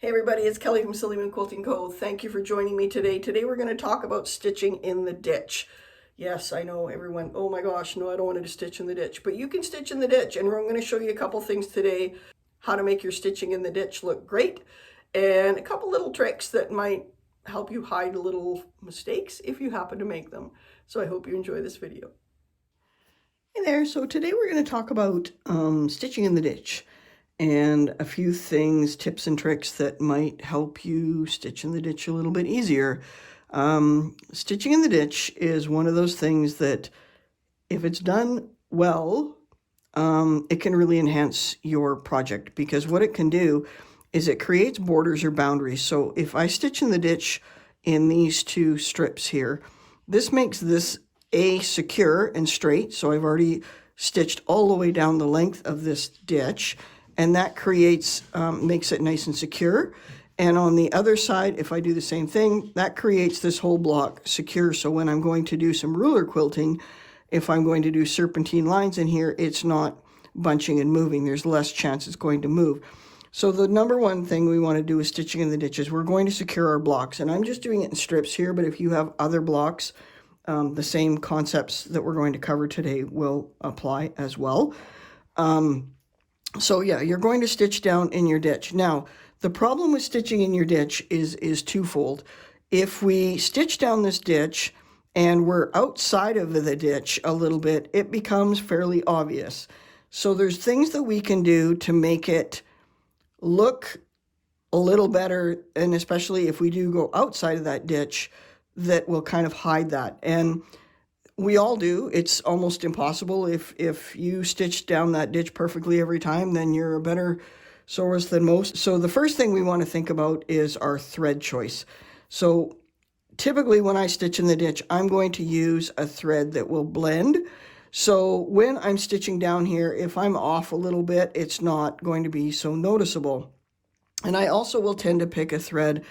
Hey everybody, it's Kelly from Silly Moon Quilting Co. Thank you for joining me today. Today we're going to talk about stitching in the ditch. Yes, I know everyone, oh my gosh, no, I don't want to stitch in the ditch. But you can stitch in the ditch, and I'm going to show you a couple things today, how to make your stitching in the ditch look great, and a couple little tricks that might help you hide little mistakes if you happen to make them. So I hope you enjoy this video. Hey there, so today we're going to talk about stitching in the ditch, and a few things, tips and tricks that might help you stitch in the ditch a little bit easier. Stitching in the ditch is one of those things that if it's done well, it can really enhance your project, because what it can do is it creates borders or boundaries. So if I stitch in the ditch in these two strips here, this makes this secure and straight. So I've already stitched all the way down the length of this ditch, and that creates, makes it nice and secure. And on the other side, if I do the same thing, that creates this whole block secure. So when I'm going to do some ruler quilting, if I'm going to do serpentine lines in here, it's not bunching and moving. There's less chance it's going to move. So the number one thing we want to do is stitching in the ditches. We're going to secure our blocks, and I'm just doing it in strips here, but if you have other blocks, the same concepts that we're going to cover today will apply as well. So yeah, you're going to stitch down in your ditch. Now, the problem with stitching in your ditch is twofold. If we stitch down this ditch and we're outside of the ditch a little bit, it becomes fairly obvious. So there's things that we can do to make it look a little better, and especially if we do go outside of that ditch, that will kind of hide that. And we all do. It's almost impossible. If you stitch down that ditch perfectly every time, then you're a better sewist than most. So the first thing we want to think about is our thread choice. So typically when I stitch in the ditch, I'm going to use a thread that will blend. So when I'm stitching down here, if I'm off a little bit, it's not going to be so noticeable. And I also will tend to pick a thread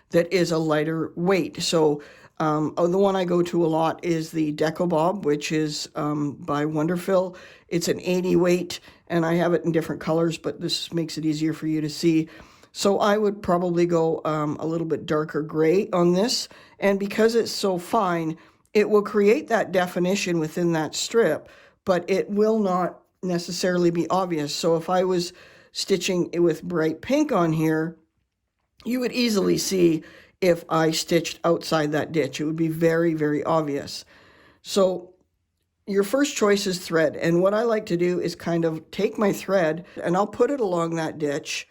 that is a lighter weight. So the one I go to a lot is the Deco Bob, which is by Wonderfill. It's an 80 weight, and I have it in different colors, but this makes it easier for you to see. So I would probably go a little bit darker gray on this, and because it's so fine, it will create that definition within that strip, but it will not necessarily be obvious. So if I was stitching it with bright pink on here, you would easily see if I stitched outside that ditch. It would be very, very obvious. So your first choice is thread. And what I like to do is kind of take my thread and I'll put it along that ditch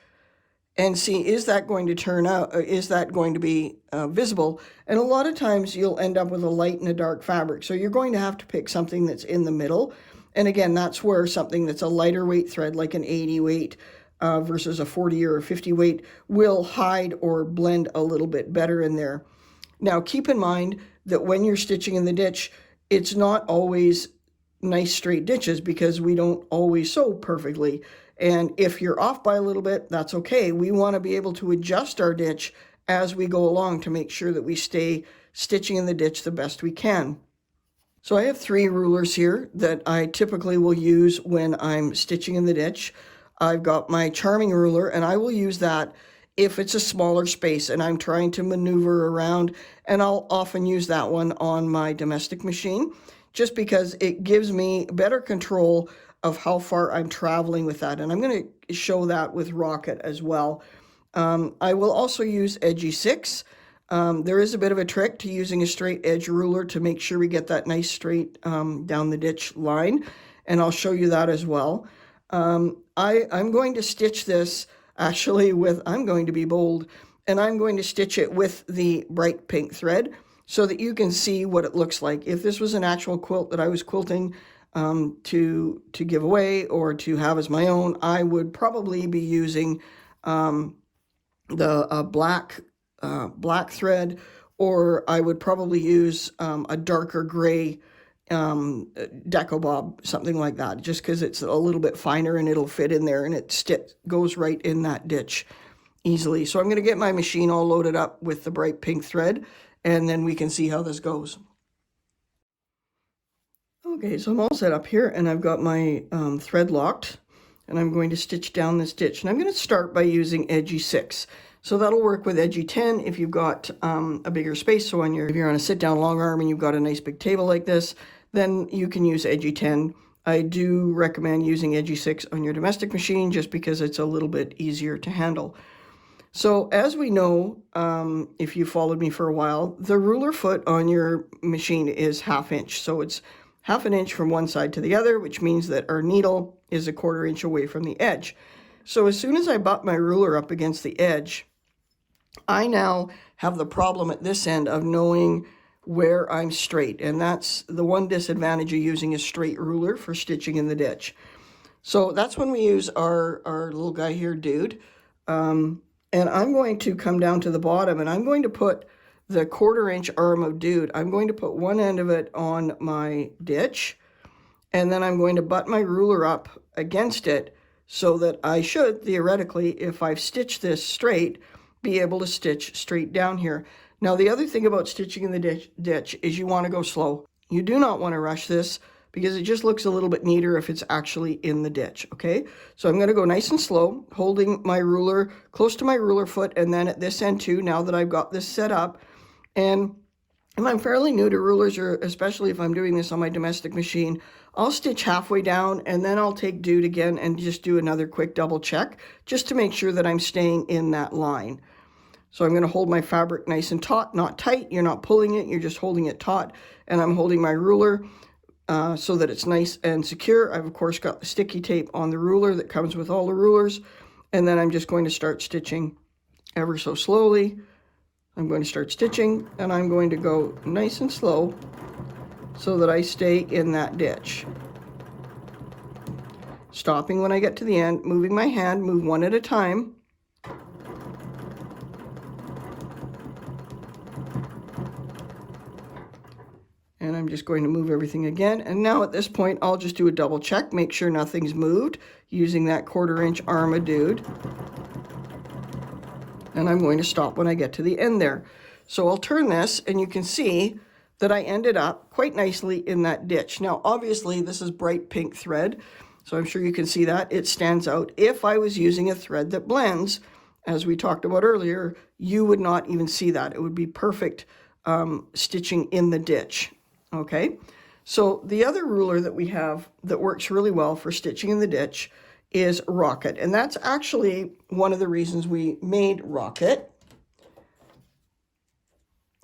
and see, is that going to turn out, is that going to be visible? And a lot of times you'll end up with a light and a dark fabric. So you're going to have to pick something that's in the middle. And again, that's where something that's a lighter weight thread, like an 80 weight, versus a 40 or a 50 weight, will hide or blend a little bit better in there. Now keep in mind that when you're stitching in the ditch, it's not always nice straight ditches, because we don't always sew perfectly. And if you're off by a little bit, that's okay. We want to be able to adjust our ditch as we go along to make sure that we stay stitching in the ditch the best we can. So I have 3 rulers here that I typically will use when I'm stitching in the ditch. I've got my Charming ruler, and I will use that if it's a smaller space and I'm trying to maneuver around, and I'll often use that one on my domestic machine, just because it gives me better control of how far I'm traveling with that. And I'm going to show that with Rocket as well. I will also use Edgy 6. There is a bit of a trick to using a straight edge ruler to make sure we get that nice straight down the ditch line, and I'll show you that as well. I'm going to stitch this actually with, I'm going to be bold, and I'm going to stitch it with the bright pink thread so that you can see what it looks like. If this was an actual quilt that I was quilting to give away or to have as my own, I would probably be using the black thread, or I would probably use a darker gray Deco Bob, something like that, just because it's a little bit finer and it'll fit in there, and it goes right in that ditch easily. So I'm going to get my machine all loaded up with the bright pink thread, and then we can see how this goes. Okay, so I'm all set up here, and I've got my thread locked, and I'm going to stitch down this stitch. And I'm going to start by using Edgy 6. So that'll work with Edgy 10 if you've got a bigger space. So if you're on a sit-down long arm and you've got a nice big table like this, then you can use Edgy 10. I do recommend using Edgy 6 on your domestic machine just because it's a little bit easier to handle. So as we know, if you followed me for a while, the ruler foot on your machine is 1/2 inch. So it's 1/2 inch from one side to the other, which means that our needle is 1/4 inch away from the edge. So as soon as I butt my ruler up against the edge, I now have the problem at this end of knowing where I'm straight. And that's the one disadvantage of using a straight ruler for stitching in the ditch. So that's when we use our little guy here, Dude. And I'm going to come down to the bottom and I'm going to put the 1/4 inch arm of Dude. I'm going to put one end of it on my ditch, and then I'm going to butt my ruler up against it so that I should, theoretically, if I've stitched this straight, be able to stitch straight down here. Now, the other thing about stitching in the ditch is you want to go slow. You do not want to rush this because it just looks a little bit neater if it's actually in the ditch, okay? So I'm going to go nice and slow, holding my ruler close to my ruler foot, and then at this end too, now that I've got this set up. And I'm fairly new to rulers, or especially if I'm doing this on my domestic machine, I'll stitch halfway down and then I'll take Dude again and just do another quick double check just to make sure that I'm staying in that line. So I'm going to hold my fabric nice and taut, not tight. You're not pulling it, you're just holding it taut. And I'm holding my ruler so that it's nice and secure. I've, of course, got the sticky tape on the ruler that comes with all the rulers. And then I'm just going to start stitching ever so slowly. I'm going to start stitching, and I'm going to go nice and slow so that I stay in that ditch. Stopping when I get to the end, moving my hand, move one at a time. And I'm just going to move everything again. And now at this point, I'll just do a double check, make sure nothing's moved using that 1/4 inch arm of Dude. And I'm going to stop when I get to the end there. So I'll turn this and you can see that I ended up quite nicely in that ditch. Now, obviously this is bright pink thread, so I'm sure you can see that. It stands out. If I was using a thread that blends, as we talked about earlier, you would not even see that. It would be perfect stitching in the ditch. Okay, so the other ruler that we have that works really well for stitching in the ditch is Rocket, and that's actually one of the reasons we made Rocket.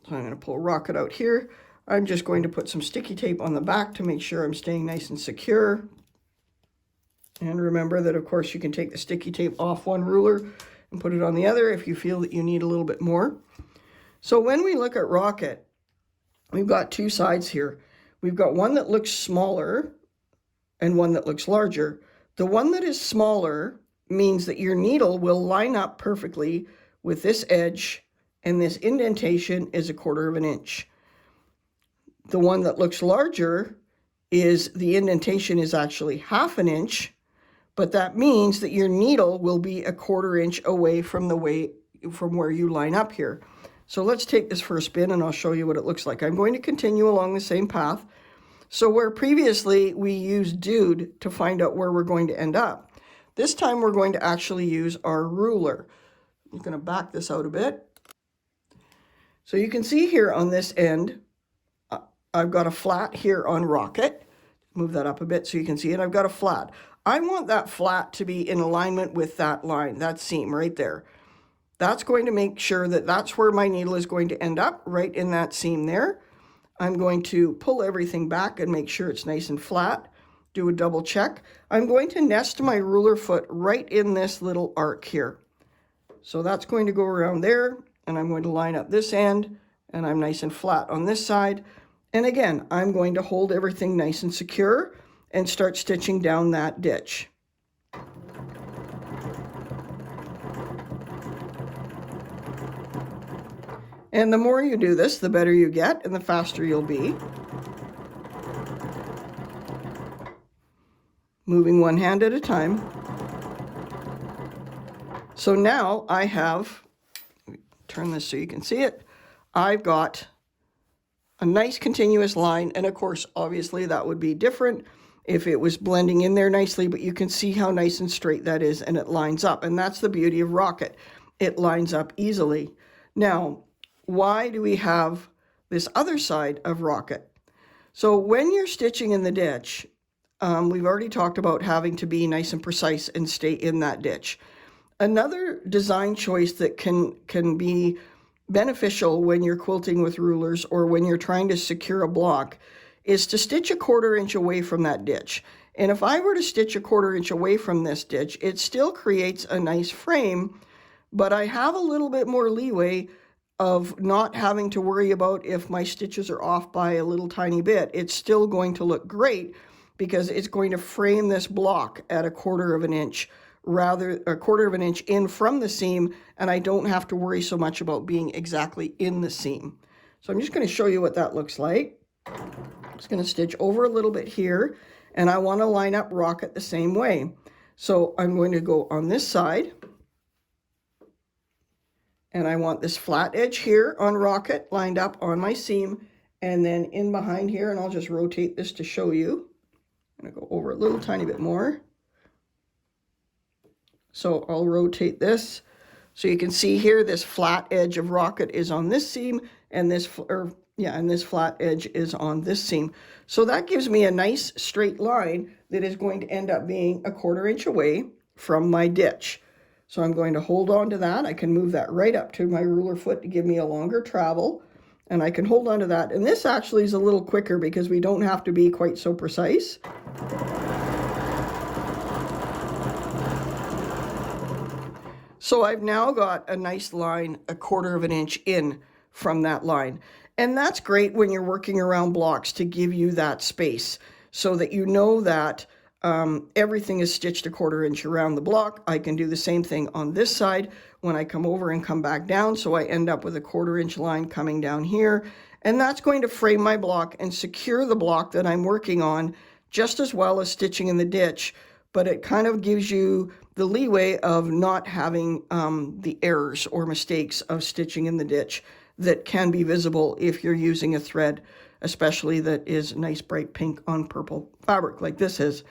So I'm going to pull Rocket out here. I'm just going to put some sticky tape on the back to make sure I'm staying nice and secure. And remember that, of course, you can take the sticky tape off one ruler and put it on the other if you feel that you need a little bit more. So when we look at Rocket, we've got two sides here. We've got one that looks smaller and one that looks larger. The one that is smaller means that your needle will line up perfectly with this edge, and this indentation is 1/4 inch. The one that looks larger is the indentation is actually 1/2 inch, but that means that your needle will be 1/4 inch away from where you line up here. So let's take this for a spin and I'll show you what it looks like. I'm going to continue along the same path. So where previously we used Dude to find out where we're going to end up, this time we're going to actually use our ruler. I'm going to back this out a bit. So you can see here on this end, I've got a flat here on Rocket. Move that up a bit so you can see it. I've got a flat. I want that flat to be in alignment with that line, that seam right there. That's going to make sure that that's where my needle is going to end up, right in that seam there. I'm going to pull everything back and make sure it's nice and flat. Do a double check. I'm going to nest my ruler foot right in this little arc here. So that's going to go around there, and I'm going to line up this end, and I'm nice and flat on this side. And again, I'm going to hold everything nice and secure and start stitching down that ditch. And the more you do this, the better you get and the faster you'll be. Moving one hand at a time. So now I have, turn this so you can see it, I've got a nice continuous line, and of course, obviously that would be different if it was blending in there nicely, but you can see how nice and straight that is, and it lines up, and that's the beauty of Rocket. it lines up easily. Now, why do we have this other side of Rocket? So when you're stitching in the ditch, we've already talked about having to be nice and precise and stay in that ditch. Another design choice that can be beneficial when you're quilting with rulers or when you're trying to secure a block is to stitch a 1/4 inch away from that ditch. And if I were to stitch a 1/4 inch away from this ditch, it still creates a nice frame, but I have a little bit more leeway of not having to worry about if my stitches are off by a little tiny bit. It's still going to look great because it's going to frame this block at a 1/4 of an inch, rather a 1/4 of an inch in from the seam, and I don't have to worry so much about being exactly in the seam. So I'm just going to show you what that looks like. I'm just going to stitch over a little bit here, and I want to line up Rocket the same way. So I'm going to go on this side, and I want this flat edge here on Rocket lined up on my seam, and then in behind here, and I'll just rotate this to show you. I'm going to go over a little tiny bit more. So I'll rotate this. So you can see here, this flat edge of Rocket is on this seam, and this flat edge is on this seam. So that gives me a nice straight line that is going to end up being a 1/4 inch away from my ditch. So I'm going to hold on to that. I can move that right up to my ruler foot to give me a longer travel, and I can hold on to that. And this actually is a little quicker because we don't have to be quite so precise. So I've now got a nice line, a 1/4 of an inch in from that line. And that's great when you're working around blocks to give you that space so that you know that everything is stitched a 1/4 inch around the block. I can do the same thing on this side when I come over and come back down. So I end up with a 1/4 inch line coming down here. And that's going to frame my block and secure the block that I'm working on just as well as stitching in the ditch. But it kind of gives you the leeway of not having the errors or mistakes of stitching in the ditch that can be visible if you're using a thread, especially that is nice bright pink on purple fabric like this is.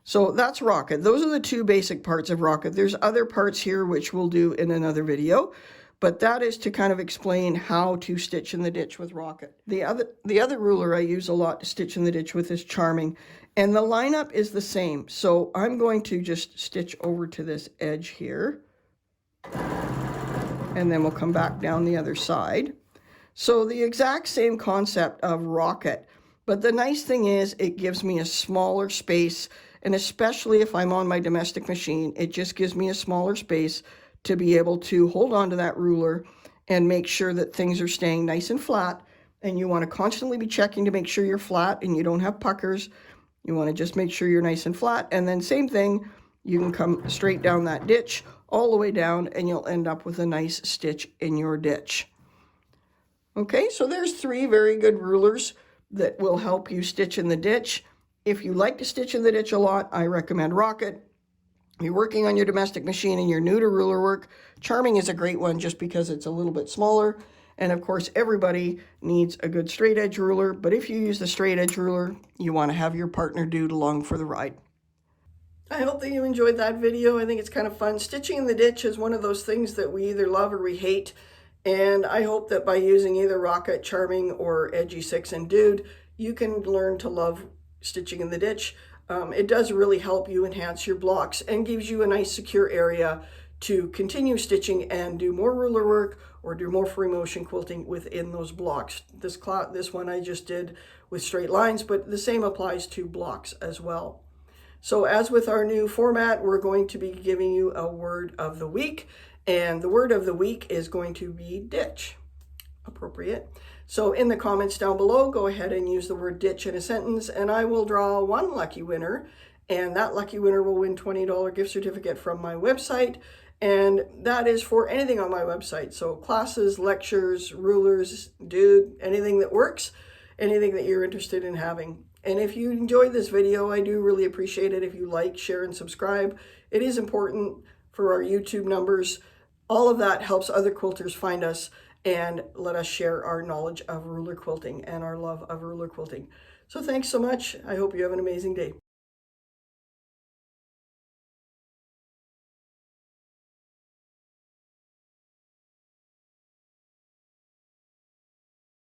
So that's Rocket. Those are the two basic parts of Rocket. There's other parts here which we'll do in another video, but that is to kind of explain how to stitch in the ditch with Rocket. The other ruler I use a lot to stitch in the ditch with is Charming, and the lineup is the same. So I'm going to just stitch over to this edge here, and then we'll come back down the other side. So the exact same concept of Rocket, but the nice thing is it gives me a smaller space, and especially if I'm on my domestic machine, it just gives me a smaller space to be able to hold on to that ruler and make sure that things are staying nice and flat. And you want to constantly be checking to make sure you're flat and you don't have puckers. You want to just make sure you're nice and flat. And then same thing, you can come straight down that ditch all the way down, and you'll end up with a nice stitch in your ditch. Okay, so there's 3 very good rulers that will help you stitch in the ditch. If you like to stitch in the ditch a lot, I recommend Rocket. If you're working on your domestic machine and you're new to ruler work, Charming is a great one just because it's a little bit smaller. And of course, everybody needs a good straight edge ruler, but if you use the straight edge ruler, you want to have your partner dude along for the ride. I hope that you enjoyed that video. I think it's kind of fun. Stitching in the ditch is one of those things that we either love or we hate. And I hope that by using either Rocket, Charming, or Edgy 6 and Dude, you can learn to love stitching in the ditch. It does really help you enhance your blocks and gives you a nice secure area to continue stitching and do more ruler work or do more free motion quilting within those blocks. This one I just did with straight lines, but the same applies to blocks as well. So as with our new format, we're going to be giving you a word of the week, and the word of the week is going to be ditch. Appropriate. So in the comments down below, go ahead and use the word ditch in a sentence, and I will draw one lucky winner, and that lucky winner will win $20 gift certificate from my website, and that is for anything on my website. So classes, lectures, rulers, dude, anything that works, anything that you're interested in having. And if you enjoyed this video, I do really appreciate it if you like, share, and subscribe. It is important for our YouTube numbers. All of that helps other quilters find us and let us share our knowledge of ruler quilting and our love of ruler quilting. So thanks so much. I hope you have an amazing day.